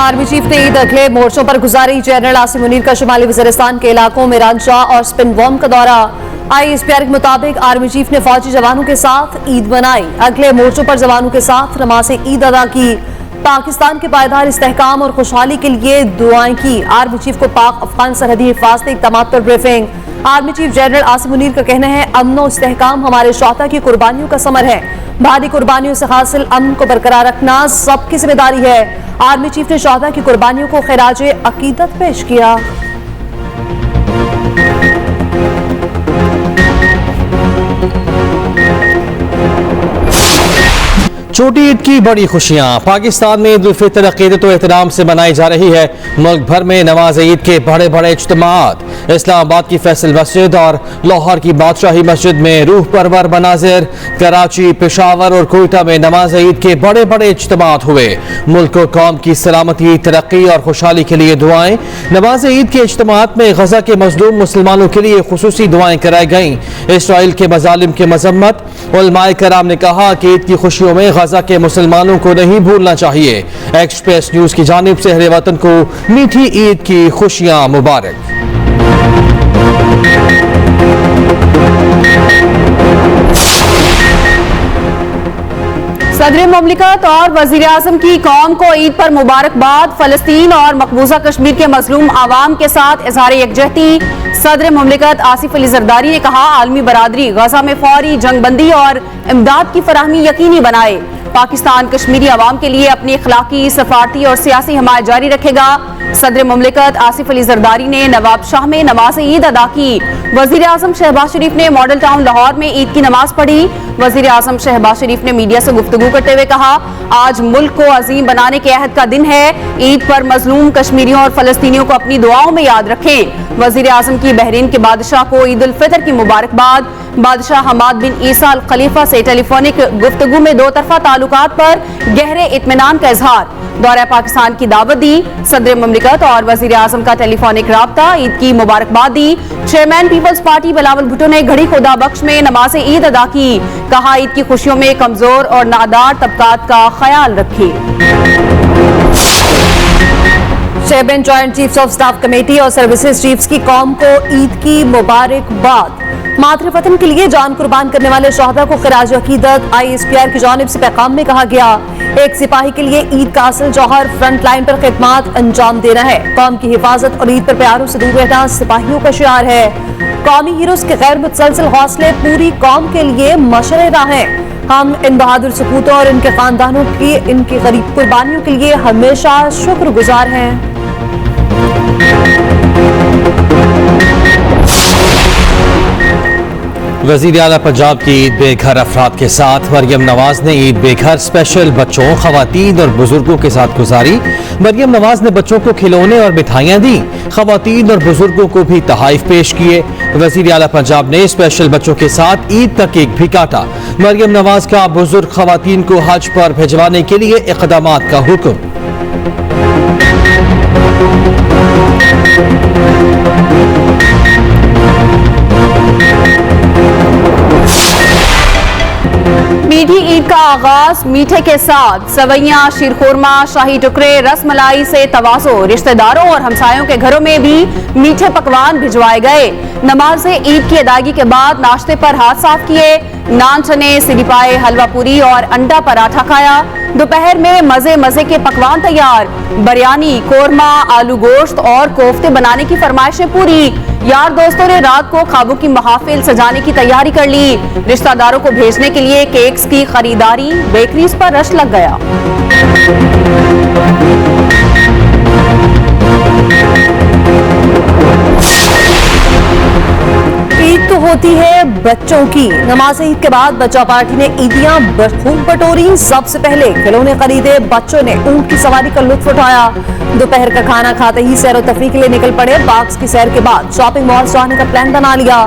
Army chief ने ईद अगले मोर्चों पर गुजारी। जनरल आसिम मुनीर का शुमाली वज़ीरिस्तान के इलाकों में रांचा और स्पिन वॉर्म का दौरा। ISPR के मुताबिक आर्मी चीफ ने फौजी जवानों के साथ ईद मनाई। अगले मोर्चों पर जवानों के साथ नमाज ईद अदा की। पाकिस्तान के पायदार इस्तेहकाम और खुशहाली के लिए दुआएं की। आर्मी चीफ को पाक अफगान सरहदी हिफाजती इक़दामात पर briefing. Army chief general Asim Munir का कहना है, अमन और इस्तेहकाम हमारे शोहदा की कुर्बानियों का समर है। भारी कुर्बानियों से हासिल अमन को बरकरार रखना सबकी जिम्मेदारी है। आर्मी चीफ ने शोहदा की कुर्बानियों को खिराजे अकीदत पेश किया। छोटी ईद की बड़ी खुशियां। पाकिस्तान में ईद उल फितर अकीदत व एहतराम से मनाई जा रही है। मुल्क भर में नमाज ईद के बड़े बड़े इज्तिमात। इस्लामाबाद की फैसल मस्जिद और लाहौर की बादशाही मस्जिद में रूह परवर मनाजिर। कराची, पेशावर और कोयटा में नमाज ईद के बड़े बड़े इज्तिमात हुए। मुल्क और कौम की सलामती, तरक्की और खुशहाली के लिए दुआएं। नमाज ईद के इज्तिमात में गजा के मजलूम मुसलमानों के लिए खुसूसी दुआएं कराई गईं। इसराइल के मजालिम की मजम्मत। उलमाए कराम ने कहा कि ईद की खुशियों में गजा के मुसलमानों को नहीं भूलना चाहिए। एक्सप्रेस न्यूज की जानिब से अहले वतन को मीठी ईद की खुशियां मुबारक। सदर मुमलिकत और वजीर आजम की कौम को ईद पर मुबारकबाद। फलस्तीन और मकबूजा कश्मीर के मजलूम आवाम के साथ इजहार यकजहती। सदर मुमलिकत आसिफ अली जरदारी ने कहा, आलमी बरादरी गजा में फौरी जंगबंदी और इमदाद की फराहमी यकीनी बनाए। पाकिस्तान कश्मीरी अवाम के लिए अपनी अखलाकी, सफारती और सियासी हमायत जारी रखेगा। सदर मुमलिकत आसिफ अली जरदारी ने नवाब शाह में नमाज ईद अदा की। वजीर आजम शहबाज शरीफ ने मॉडल टाउन लाहौर में ईद की नमाज पढ़ी। वजीर आजम शहबाज शरीफ ने मीडिया से गुफ्तगू करते हुए कहा, आज मुल्क को अजीम बनाने के अहद का दिन है। ईद पर मजलूम कश्मीरियों और फलस्तीनियों को अपनी दुआओं में याद रखें। वजीर आजम की बहरीन के बादशाह को ईद उल फितर की मुबारकबाद। बादशाह हमाद बिन ईसा अल खलीफा से टेलीफोनिक गुफ्तगू में दो तरफा ताल्लुकात पर गहरे इत्मीनान का इजहार। दौरा पाकिस्तान की दावत दी। सदर मुमलिकत और वजीर आजम का टेलीफोनिक राब्ता। ईद की मुबारकबाद दी। चेयरमैन पीपल्स पार्टी बिलावल भुट्टो ने घड़ी खुदा बख्श में नमाज ईद अदा की। कहा, ईद की खुशियों में कमजोर और नादार तबकात का ख्याल रखें। Chairman joint chiefs of staff committee और सर्विसेज चीफ्स की कौम को ईद की मुबारकबाद। मातृ वतन के लिए जान कुर्बान करने वाले शोहदा को खिराज अकीदत। ISPR की जानिब से पैगाम में कहा गया, एक सिपाही के लिए ईद का असल जौहर फ्रंट लाइन पर खिदमत अंजाम देना है। कौम की हिफाजत और ईद पर प्यारों से दूर रहना सिपाहियों का शियार है। कौमी हीरोज के गैर मुतसलसल हौसले पूरी कौम के लिए मशरे राह हैं। हम इन बहादुर सपूतों और इनके खानदानों की इनकी गरीब कुर्बानियों के लिए हमेशा शुक्रगुजार हैं। वज़ीर आला पंजाब की ईद बेघर अफराद के साथ मरियम नवाज ने ईद बेघर स्पेशल बच्चों, खवातीन और बुजुर्गों के साथ गुजारी। मरियम नवाज ने बच्चों को खिलौने और मिठाइयाँ दी। खवातीन और बुजुर्गों को भी तहाइफ पेश किए। वज़ीर आला पंजाब ने स्पेशल बच्चों के साथ ईद का केक भी काटा। मरियम नवाज का बुजुर्ग खवातीन को हज पर भिजवाने के लिए इक़दामात का हुक्म। मीठी ईद का आगाज मीठे के साथ। सवैयां, शीरखोरमा, शाही टुकड़े, रसमलाई से तवाज़ो। रिश्तेदारों और हमसायों के घरों में भी मीठे पकवान भिजवाए गए। नमाज ईद की अदायगी के बाद नाश्ते पर हाथ साफ किए। नान चने, सिरी पाए, हलवा पूरी और अंडा पराठा खाया। दोपहर में मजे मजे के पकवान तैयार। बिरयानी, कोरमा, आलू गोश्त और कोफ्ते बनाने की फरमाइशें पूरी। यार दोस्तों ने रात को ख्वाबों की महफिल सजाने की तैयारी कर ली। रिश्तेदारों को भेजने के लिए केक्स की खरीदारी। बेकरीज पर रश लग गया। ईद तो होती है बच्चों की। नमाज ईद के बाद बच्चा पार्टी ने ईदियां खूब बटोरी। सबसे पहले खिलौने खरीदे। बच्चों ने ऊंट की सवारी का लुत्फ उठाया। दोपहर का खाना खाते ही सैर और तफरीह के लिए निकल पड़े। पार्क्स की सैर के बाद शॉपिंग मॉल जाने का प्लान बना लिया।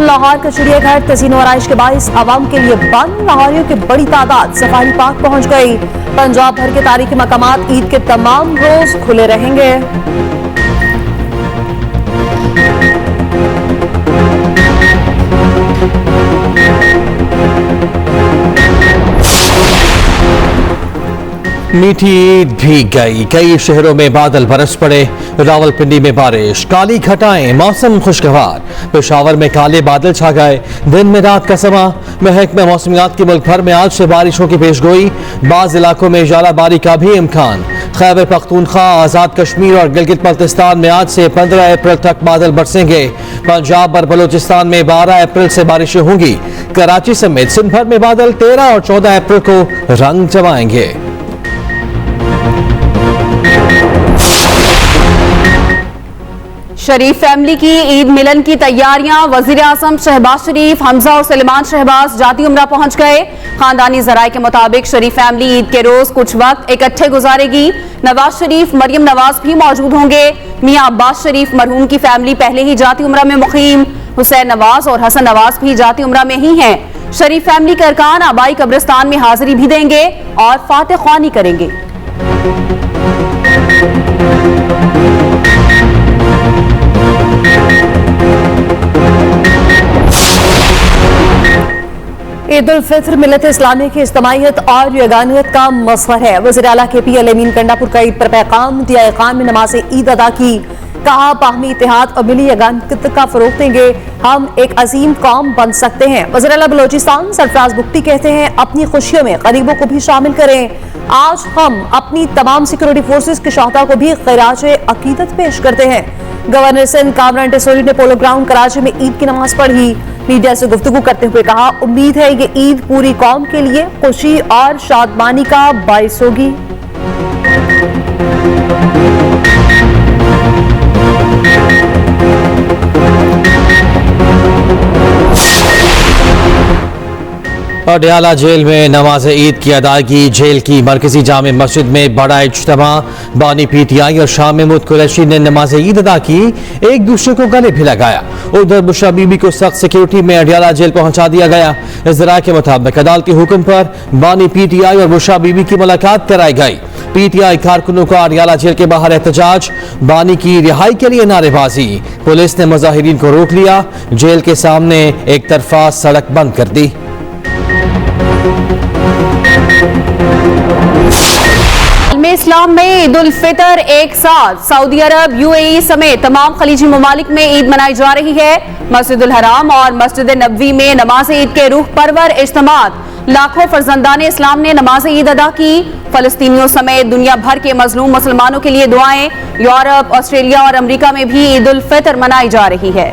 लाहौर का चिड़ियाघर तज़ीन और आराइश के बाइस आवाम के लिए बंद। लाहौरियों की बड़ी तादाद सफारी पार्क पहुंच गई। पंजाब भर के तारीखी मकामात ईद के तमाम रोज खुले रहेंगे। मीठी ईद भीग गई, कई शहरों में बादल बरस पड़े। रावलपिंडी में बारिश, काली घटाएं, मौसम खुशगवार। पेशावर में काले बादल छा गए। दिन में रात का समा। महकमा मौसमियात की मुल्क भर में आज से बारिशों की पेशगोई। बाज इलाकों में जालाबारी का भी इम्कान। खैबर पख्तूनख्वा, आज़ाद कश्मीर और गिलगित बल्तिस्तान में आज से 15 अप्रैल तक बादल बरसेंगे। पंजाब और बलूचिस्तान में 12 अप्रैल से बारिशें होंगी। कराची समेत सिंध भर में बादल 13 और 14 अप्रैल को रंग जमाएंगे। शरीफ फैमिली की ईद मिलन की तैयारियां। वजीर आजम शहबाज शरीफ, हमजा और सलेमान शहबाज जाती उम्रा पहुंच गए। खानदानी जराये के मुताबिक शरीफ फैमिली ईद के रोज कुछ वक्त इकट्ठे गुजारेगी। नवाज शरीफ, मरियम नवाज भी मौजूद होंगे। मियां अब्बास शरीफ मरहूम की फैमिली पहले ही जाती उम्रा में मुकीम। हुसैन नवाज और हसन नवाज भी जाती उम्रा में ही हैं। शरीफ फैमिली के अरकान आबाई कब्रिस्तान में हाजिरी भी देंगे और फातिह ख्वानी करेंगे। ईद उल फित्र मिलत इस्लामी की इज्तिमाइयत और यगानियत का मज़हर है। वज़ीर आला KP अमीन कंडापुर का ईद पर पैगाम दिया। क़ाम में नमाज ईद अदा की। कहा, बाहमी इत्तेहाद और मिली यगानियत का फरोग देंगे, हम एक अजीम कौम बन सकते हैं। वज़ीर आला बलोचिस्तान सरफराज बुख्ती कहते हैं, अपनी खुशियों में गरीबों को भी शामिल करें। आज हम अपनी तमाम सिक्योरिटी फोर्सेस के शहदा को भी खिराज अकीदत पेश करते हैं। गवर्नर सिंध कामरान टेसोरी ने पोलो ग्राउंड कराची में ईद की नमाज पढ़ी। मीडिया से गुफ्तगू करते हुए कहा, उम्मीद है ये ईद पूरी कौम के लिए खुशी और शादमानी का बाइस होगी। पटियाला जेल में नमाज ईद की अदायगी। जेल की मरकजी जामे मस्जिद में बड़ा इज्तिमा। बानी PTI और शाह महमूद कुरैशी ने नमाज ईद अदा की, एक दूसरे को गले भी लगाया। उधर बुशरा बीबी को सख्त सिक्योरिटी में अडियाला जेल पहुंचा दिया गया। इज़रा के मुताबिक अदालती हुक्म पर बानी PTI और बुशरा बीबी की मुलाकात कराई गई। PTI कारकुनों का अडियाला जेल के बाहर एहतजाज। बानी की रिहाई के लिए नारेबाजी। पुलिस ने मुजाहिरीन को रोक लिया। जेल के सामने एक तरफा सड़क बंद कर दी। इस्लाम में ईद उल फितर एक साथ सऊदी अरब, UAE समेत तमाम खलीजी ममालिक में ईद मनाई जा रही है। मस्जिदुल हराम और मस्जिद नबवी में नमाज ईद के रूह परवर इज्तिमात। लाखों फर्जंदान इस्लाम ने नमाज ईद अदा की। फलस्तीनियों समेत दुनिया भर के मजलूम मुसलमानों के लिए दुआएं। यूरोप, ऑस्ट्रेलिया और अमेरिका में भी ईद उल फितर मनाई जा रही है।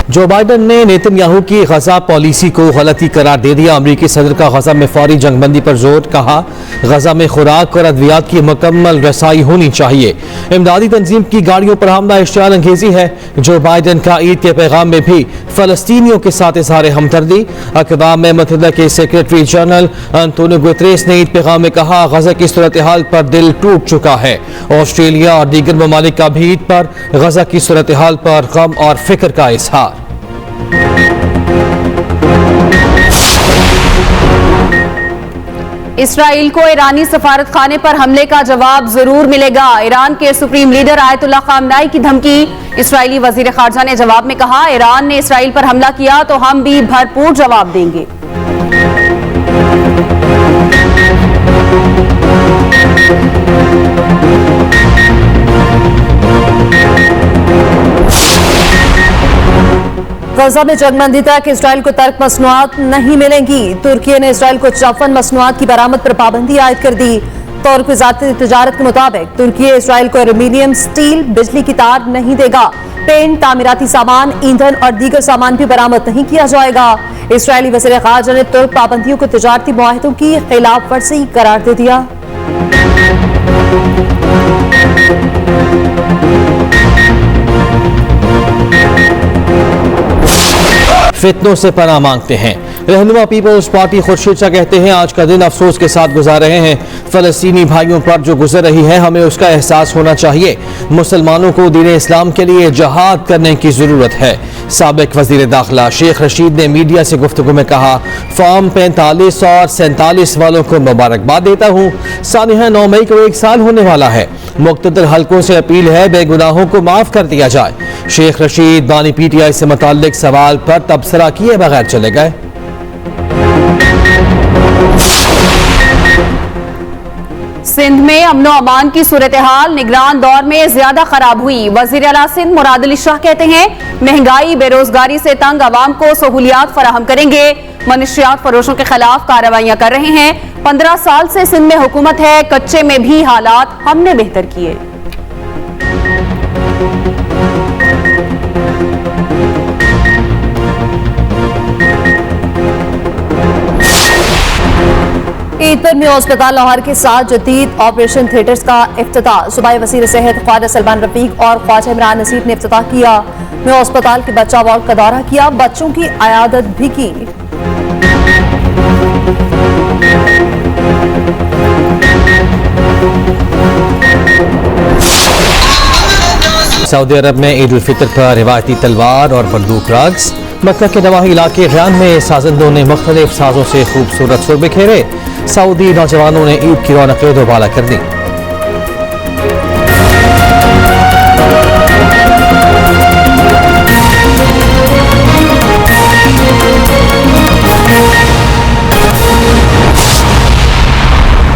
जो बाइडन ने नेतन्याहू की गजा पॉलिसी को गलती करार दे दिया। अमरीकी सदर का गजा में फौरी जंगबंदी पर जोर। कहा, गजा में खुराक और अद्वियात की मुकम्मल रसाई होनी चाहिए। इमदादी तंजीम की गाड़ियों पर हमला इश्तियाल अंगेजी है। जो बाइडन का ईद के पैगाम में भी फलस्तीनियों के साथ इजहार हमदर्दी। अक़वाम मुत्तहिदा के सेक्रेटरी जनरल अंतोनियो गुतरेस ने ईद पैगाम में कहा, गजा की सूरत हाल पर दिल टूट चुका है। ऑस्ट्रेलिया और दीगर ममालिक का भी ईद पर गजा की सूरत हाल पर गम और फिक्र का इजहार। इसराइल को ईरानी सफारत खाने पर हमले का जवाब जरूर मिलेगा। ईरान के सुप्रीम लीडर आयतुल्लाह खामनाई की धमकी। इसराइली वजीर खारजा ने जवाब में कहा, ईरान ने इसराइल पर हमला किया तो हम भी भरपूर जवाब देंगे। गजा में जंगबंदी तक इसराइल को तर्क मसनूआत नहीं मिलेंगी। तुर्की ने इसराइल को 54 मसनूआत की बरामद पर पाबंदी आयद कर दी। तुर्क वज़ारत तिजारत के मुताबिक तुर्की इसराइल को एल्यूमीनियम, स्टील, बिजली की तार नहीं देगा। पेंट, तामीराती सामान, ईंधन और दीगर सामान भी बरामद नहीं किया जाएगा। इसराइली वज़ीर ख़ारजा ने तुर्क पाबंदियों को तिजारती मुआहदों की खिलाफ वर्जी करार दे दिया। फितनों से पनाह मांगते हैं। रहनुमा पीपल्स पार्टी खुर्शीद शाह कहते हैं, आज का दिन अफसोस के साथ गुजार रहे हैं। फलस्तीनी भाइयों पर जो गुजर रही है, हमें उसका एहसास होना चाहिए। मुसलमानों को दीन इस्लाम के लिए जहाद करने की जरूरत है। साबिक वजीर दाखिला शेख रशीद ने मीडिया से गुफ्तगू में कहा, फॉर्म 45 और 47 वालों को मुबारकबाद देता हूँ। सानिया 9 मई को 1 साल होने वाला है। मुख्तलिफ हलकों से अपील है, बेगुनाहों को माफ कर दिया जाए। शेख रशीद बानी PTI से मुताल्लिक सवाल पर तबसरा किए बगैर चले गए। सिंध में अमनो अमान की सूरत हाल निगरान दौर में ज्यादा खराब हुई। वजीर आला सिंध मुराद अली शाह कहते हैं महंगाई बेरोजगारी से तंग आवाम को सहूलियात फराहम करेंगे। मनशियात फरोशों के खिलाफ कार्रवाइयां कर रहे हैं। 15 साल से सिंध में हुकूमत है, कच्चे में भी हालात हमने बेहतर किए। ईद पर न्यू अस्पताल लाहौर के साथ जदीद ऑपरेशन थिएटर्स का इफ्तिताह। सूबाई वज़ीर सेहत ख्वाजा सलमान रफीक और ख्वाजा इमरान नसीर ने इफ्तिताह किया। न्यू अस्पताल के बच्चा वार्ड का दौरा किया, बच्चों की अयादत भी की। सऊदी अरब में ईद उल फितर पर रिवायती तलवार और बंदूक रक्स। मक्का के नवाही इलाके रयान में साजंदों ने मुख्तलिफ साजों से खूबसूरत सुर बिखेरे। सऊदी नौजवानों ने ईद की रौनकें दोबारा कर दी।